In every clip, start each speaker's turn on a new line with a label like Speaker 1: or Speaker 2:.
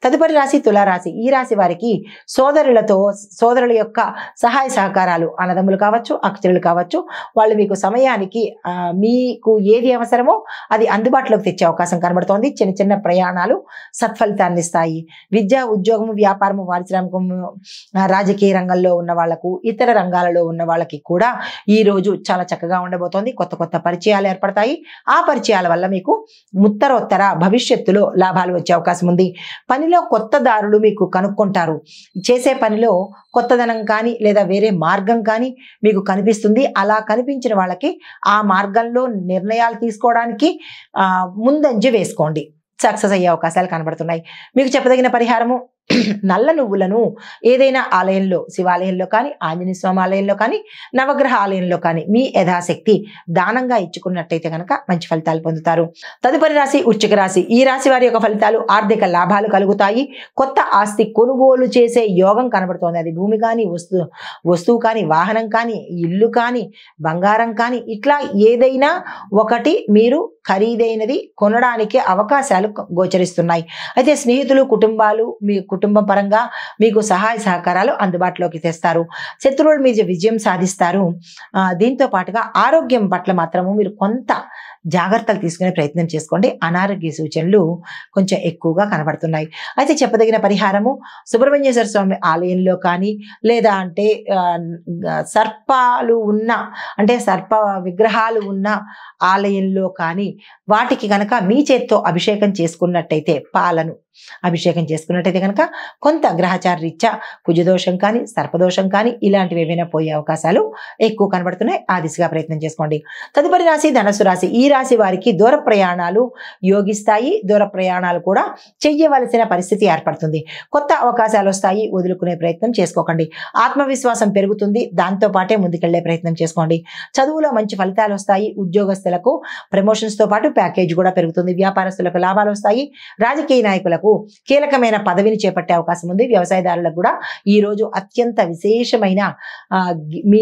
Speaker 1: తదుపరి రాశి తులారాశి. ఈ రాశి వారికి సోదరుల యొక్క సహాయ సహకారాలు, అన్నదమ్ములు కావచ్చు, అక్కచెల్లెలు కావచ్చు, వాళ్ళు మీకు సమయానికి మీకు ఏది అవసరమో అది అందుబాటులోకి తెచ్చే అవకాశం కనబడుతోంది. చిన్న చిన్న ప్రయాణాలు సత్ఫలితాన్ని ఇస్తాయి. విద్య, ఉద్యోగము, వ్యాపారము, పారిశ్రామికము, రాజకీయ రంగంలో ఉన్న వాళ్లకు, ఇతర రంగాలలో ఉన్న వాళ్ళకి కూడా ఈ రోజు చాలా చక్కగా ఉండబోతోంది. కొత్త కొత్త పరిచయాలు ఏర్పడతాయి. ఆ పరిచయాల వల్ల మీకు ఉత్తరోత్తర భవిష్యత్తులో లాభాలు వచ్చే అవకాశం ఉంది. పనిలో కొత్త దారులు మీకు కనుక్కుంటారు. చేసే పనిలో కొత్తదనం కానీ లేదా వేరే మార్గం కానీ మీకు కనిపిస్తుంది. అలా కనిపించిన వాళ్ళకి ఆ మార్గంలో నిర్ణయాలు తీసుకోవడానికి ముందంజ వేసుకోండి. సక్సెస్ అయ్యే అవకాశాలు కనబడుతున్నాయి. మీకు చెప్పదగిన పరిహారము, నల్ల నువ్వులను ఏదైనా ఆలయంలో, శివాలయంలో కానీ, ఆంజనేయ స్వామి ఆలయంలో కానీ, నవగ్రహ ఆలయంలో కానీ మీ యథాశక్తి దానంగా ఇచ్చుకున్నట్టయితే కనుక మంచి ఫలితాలు పొందుతారు. తదుపరి రాశి వృశ్చిక రాశి. ఈ రాశి వారి యొక్క ఫలితాలు, ఆర్థిక లాభాలు కలుగుతాయి. కొత్త ఆస్తి కొనుగోలు చేసే యోగం కనబడుతోంది. అది భూమి కానీ, వస్తువు కానీ, వాహనం కానీ, ఇల్లు కానీ, బంగారం కానీ, ఇట్లా ఏదైనా ఒకటి మీరు ఖరీదైనది కొనడానికి అవకాశాలు గోచరిస్తున్నాయి. అయితే స్నేహితులు, కుటుంబాలు, మీ కుటుంబ పరంగా మీకు సహాయ సహకారాలు అందుబాటులోకి తెస్తారు. శత్రువుల మీద విజయం సాధిస్తారు. దీంతో పాటుగా ఆరోగ్యం పట్ల మాత్రము మీరు కొంత జాగ్రత్తలు తీసుకునే ప్రయత్నం చేసుకోండి. అనారోగ్య సూచనలు కొంచెం ఎక్కువగా కనబడుతున్నాయి. అయితే చెప్పదగిన పరిహారము, సుబ్రహ్మణ్యేశ్వర స్వామి ఆలయంలో కానీ, లేదా అంటే సర్పాలు ఉన్న, అంటే సర్ప విగ్రహాలు ఉన్న ఆలయంలో కానీ వాటికి కనుక మీ చేత్తో అభిషేకం చేసుకున్నట్టయితే, పాలను అభిషేకం చేసుకున్నట్టయితే కనుక కొంత గ్రహచార రీత్యా కుజదోషం కానీ, సర్పదోషం కానీ ఇలాంటివి ఏమైనా పోయే అవకాశాలు ఎక్కువ కనబడుతున్నాయి. ఆ దిశగా ప్రయత్నం చేసుకోండి. తదుపరి రాశి ధనుసు రాశి. ఈ రాశి వారికి దూర ప్రయాణాలు యోగిస్తాయి. దూర ప్రయాణాలు కూడా చెయ్యవలసిన పరిస్థితి ఏర్పడుతుంది. కొత్త అవకాశాలు వస్తాయి. వదులుకునే ప్రయత్నం చేసుకోకండి. ఆత్మవిశ్వాసం పెరుగుతుంది. దాంతో పాటే ముందుకెళ్లే ప్రయత్నం చేసుకోండి. చదువులో మంచి ఫలితాలు వస్తాయి. ఉద్యోగస్తులకు ప్రమోషన్స్ తో పాటు ప్యాకేజ్ కూడా పెరుగుతుంది. వ్యాపారస్తులకు లాభాలు వస్తాయి. రాజకీయ నాయకులకు కీలకమైన పదవిని చేపట్టే అవకాశం ఉంది. వ్యవసాయదారులకు కూడా ఈ రోజు అత్యంత విశేషమైన మీ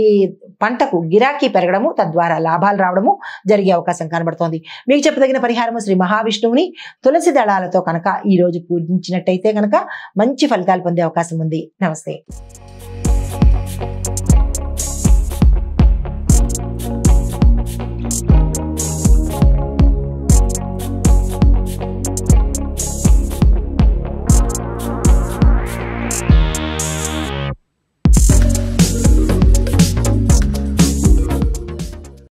Speaker 1: పంటకు గిరాకీ పెరగడము, తద్వారా లాభాలు రావడము జరిగే అవకాశం కనబడుతోంది. మీకు చెప్పదగిన పరిహారము, శ్రీ మహావిష్ణువుని తులసి దళాలతో కనుక ఈ రోజు పూజించినట్టయితే కనుక మంచి ఫలితాలు పొందే అవకాశం ఉంది. నమస్తే.